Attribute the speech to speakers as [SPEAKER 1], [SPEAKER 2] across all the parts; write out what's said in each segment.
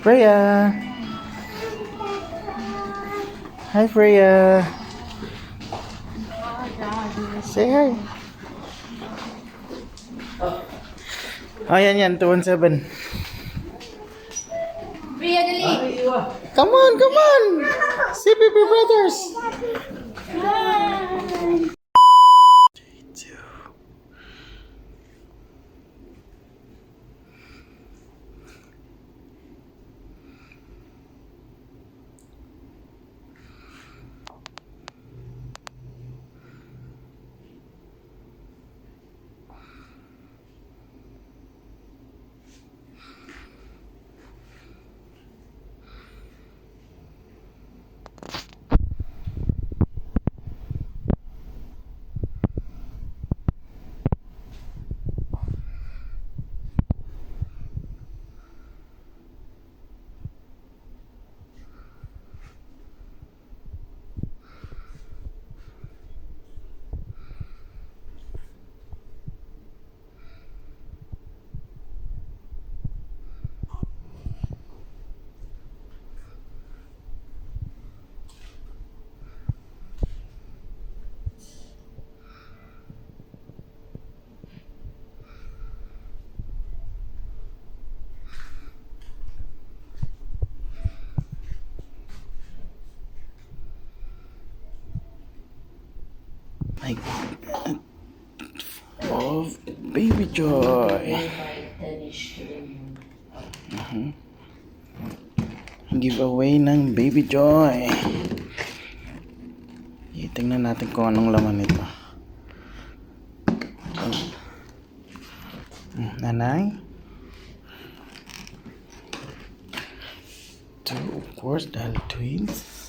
[SPEAKER 1] Freya! Hi, Freya! Say hi! Oh, yan, 217.
[SPEAKER 2] Priya, dali!
[SPEAKER 1] Come on! CPP Brothers! My oh, baby joy. Giveaway ng baby joy. Tingnan natin kung anong laman nito. Nanay. So, of course, dahil twins.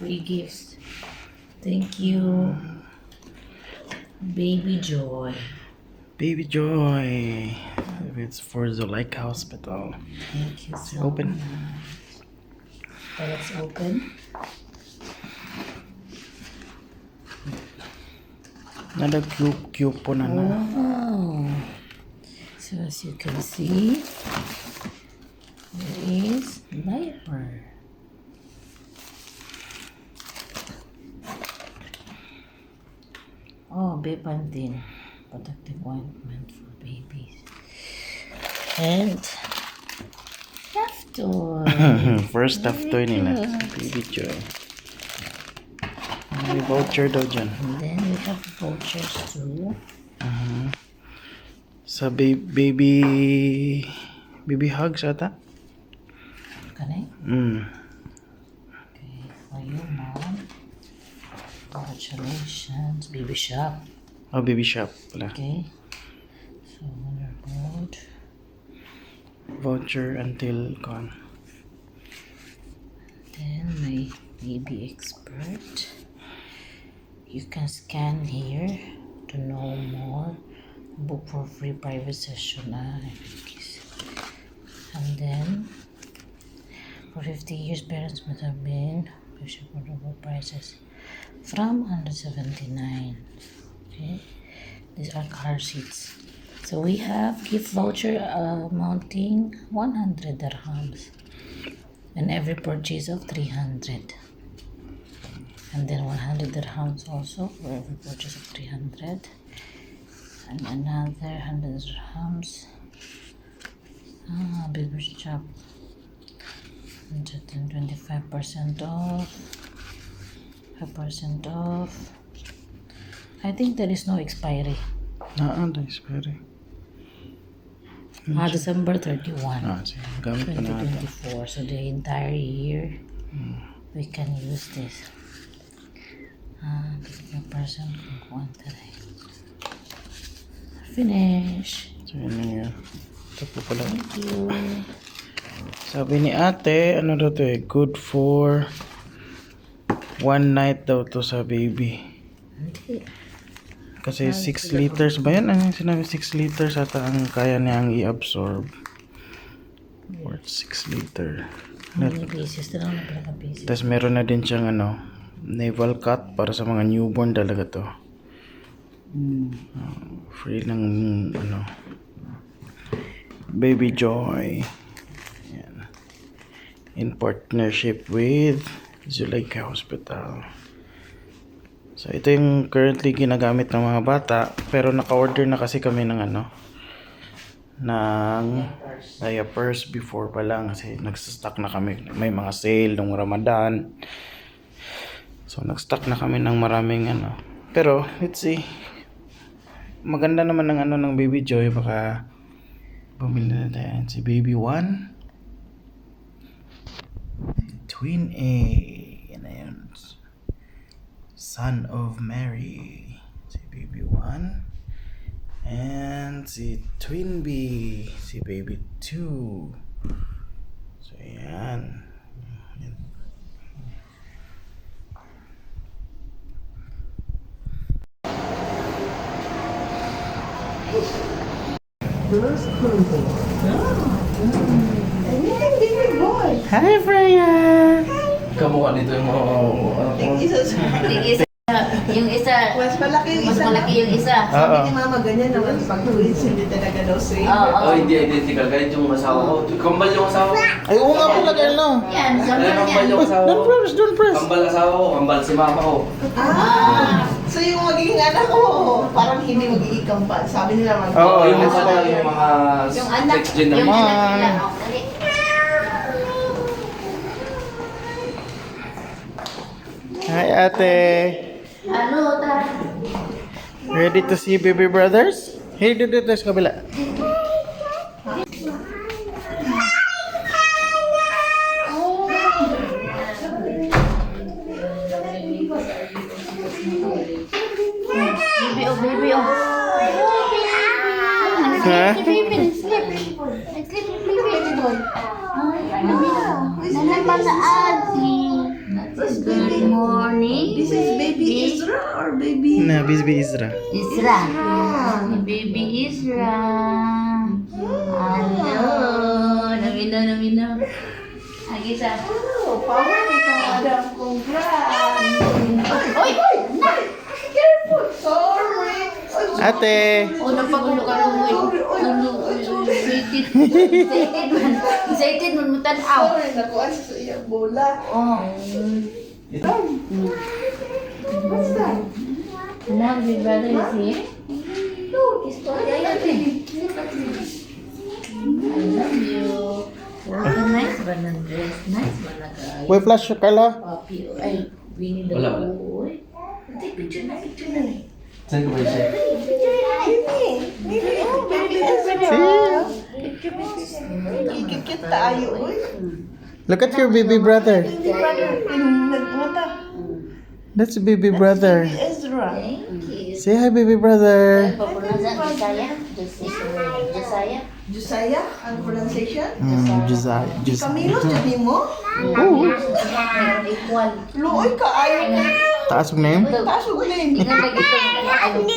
[SPEAKER 2] Free gifts. Thank you. Baby Joy.
[SPEAKER 1] Baby joy. It's for Zuleika Hospital.
[SPEAKER 2] Thank you so
[SPEAKER 1] Open.
[SPEAKER 2] much. So let's open.
[SPEAKER 1] Another cute po na na.
[SPEAKER 2] Wow. So as you can see, there is diaper. Oh, Bepanthen, protective ointment for babies. And stuffed toy.
[SPEAKER 1] First stuffed toy nila. Baby joy. May voucher daw dyan.
[SPEAKER 2] And then we have vouchers too.
[SPEAKER 1] Sa baby hugs ata?
[SPEAKER 2] Correct?
[SPEAKER 1] Mm.
[SPEAKER 2] Okay, for you, Mom. Congratulations, Baby Shop.
[SPEAKER 1] Oh, baby shop pala.
[SPEAKER 2] Okay. So, motherboard.
[SPEAKER 1] Voucher until gone.
[SPEAKER 2] Then my baby expert. You can scan here to know more. Book for free private session. And then for 50 years, parents must have been affordable prices from 179. Okay, these are car seats. So we have gift voucher amounting 100 dirhams and every purchase of 300, and then 100 dirhams also for every purchase of 300, and another 100 dirhams. Baby shop, 125% off, 5% off. I think there is no expiry.
[SPEAKER 1] That's very.
[SPEAKER 2] December 31,
[SPEAKER 1] Sige. Gamit pa na ata.
[SPEAKER 2] 2024. So the entire year we can use this. 50% kung taray. Finish.
[SPEAKER 1] So, yun na yun. Ito po pala.
[SPEAKER 2] Thank you.
[SPEAKER 1] Sabi ni ate, ano daw to good for one night daw to sa baby.
[SPEAKER 2] Hindi.
[SPEAKER 1] Kasi 6 liters ba yan? Ano yung sinabi? 6 liters ata ang kaya niyang i-absorb. Worth 6 liter.
[SPEAKER 2] Mga pieces. Ito lang na pala pieces.
[SPEAKER 1] Tapos meron na din siyang navel cut para sa mga newborn talaga to. Free ng Baby Joy. Yan. In partnership with Zuleika Hospital. So ito yung currently ginagamit ng mga bata, pero naka-order na kasi kami ng ng diapers before pa lang kasi nagsa-stock na kami. May mga sale nung Ramadan. So nag-stock na kami ng maraming Pero let's see. Maganda naman ng ng Baby Joy, baka bumili na tayo. Si Baby 1. Twin A. Yan na yun. Son of Mary. Si Baby 1. And si Twin B. Si Baby 2. So yan. Hi, Freya!
[SPEAKER 3] Kamukha nito yung mga
[SPEAKER 4] Yung isa,
[SPEAKER 2] Yung isa,
[SPEAKER 4] mas malaki yung
[SPEAKER 2] mas
[SPEAKER 4] isa.
[SPEAKER 2] malaki yung isa.
[SPEAKER 4] Sabi ni Mama ganyan naman pag twins, hindi talaga daw same.
[SPEAKER 2] Oo.
[SPEAKER 3] hindi identical. Kahit yung asawa ko. Kambal yung asawa ko.
[SPEAKER 1] Ay, oo nga pala, Carlo.
[SPEAKER 2] Yan,
[SPEAKER 3] Ay,
[SPEAKER 2] sample
[SPEAKER 3] kambal
[SPEAKER 2] yan.
[SPEAKER 3] yung asawa
[SPEAKER 1] Don't
[SPEAKER 3] ko.
[SPEAKER 1] press, don't press.
[SPEAKER 3] Kambal asawa ko. Kambal si mama ko.
[SPEAKER 4] So yung magiging anak ko, parang hindi magiging kampal. Sabi nila mag-
[SPEAKER 1] Oo,
[SPEAKER 3] yung
[SPEAKER 1] yes,
[SPEAKER 3] mga
[SPEAKER 1] sir.
[SPEAKER 3] yung mga
[SPEAKER 2] Yung anak,
[SPEAKER 3] next gen
[SPEAKER 2] yung
[SPEAKER 3] naman.
[SPEAKER 2] anak nila. Oh, dali.
[SPEAKER 1] Hi, ate.
[SPEAKER 2] Ano, ta?
[SPEAKER 1] Ready to see baby brothers? Hey, dito sa kabila.
[SPEAKER 2] Baby, oh, baby, oh.
[SPEAKER 1] Ha?
[SPEAKER 2] Baby, nag-sleep. Nag-sleep yung baby, boy. Nanaman na ati. Good morning.
[SPEAKER 4] This is baby Isra or baby?
[SPEAKER 1] Na, baby Isra.
[SPEAKER 2] Isra. Baby Isra. Hello. Namino, namino. Agisa.
[SPEAKER 4] Oh, power ni Madam. Congrats.
[SPEAKER 2] Oy!
[SPEAKER 4] Careful. Sorry.
[SPEAKER 1] Ate.
[SPEAKER 2] Oh, napagulo ka nung excited. Excited man mo tanaw.
[SPEAKER 4] Sorry, nakuha siya sa iyang bola.
[SPEAKER 2] Oh.
[SPEAKER 4] What's that?
[SPEAKER 2] Now, big brother is here. Look, istorya yan eh. I love you. Oh, nice ba ng dress? Nice ba na ka?
[SPEAKER 1] Uy, flash, Carlo.
[SPEAKER 2] Papi, ay, Winnie the
[SPEAKER 3] Wala, wala.
[SPEAKER 2] Pooh. Uy. Take picture na, picture na.
[SPEAKER 3] Saan ko ba siya?
[SPEAKER 4] Baby, oh, baby Isra. Kikikit tayo. Uy.
[SPEAKER 1] Look at your baby brother.
[SPEAKER 4] Hindi brother. Nagmata.
[SPEAKER 1] That's baby brother.
[SPEAKER 4] Ezra.
[SPEAKER 2] Thank you.
[SPEAKER 1] Say hi, baby brother.
[SPEAKER 2] Papunasan, Josiah? Josiah?
[SPEAKER 4] Josiah, ang pronunciation?
[SPEAKER 1] Josiah.
[SPEAKER 4] Camilos, dyan mo?
[SPEAKER 2] Equal.
[SPEAKER 4] Luoy ka, ayaw ka.
[SPEAKER 1] Taas mo name?
[SPEAKER 4] Taas mo galing.
[SPEAKER 2] Tingnan lagi itong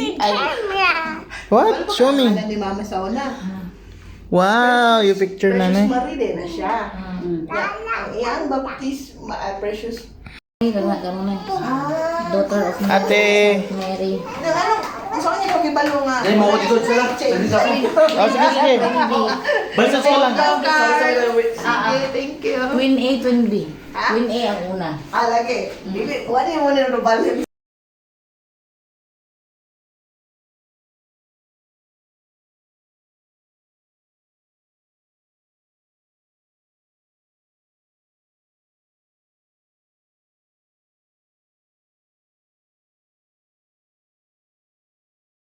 [SPEAKER 1] What? Show me.
[SPEAKER 4] Alam ni Mama sa una.
[SPEAKER 1] Wow, you picture na
[SPEAKER 4] Precious
[SPEAKER 1] na.
[SPEAKER 4] Marie din na siya. Ang iyang baptist, Precious.
[SPEAKER 2] Daughter of
[SPEAKER 1] Ate.
[SPEAKER 2] Mary.
[SPEAKER 4] Nang ano, ang sa kanya pagkibalo nga.
[SPEAKER 3] Dahil mo ko dito sila. Dali sa ako.
[SPEAKER 1] Oh, sige, sige. Balsas ka lang.
[SPEAKER 4] Sige, thank you.
[SPEAKER 2] Queen A, Queen B.
[SPEAKER 4] Ha?
[SPEAKER 2] Queen A ang una.
[SPEAKER 4] Lagi. Bibi, wala mo nang rubalin.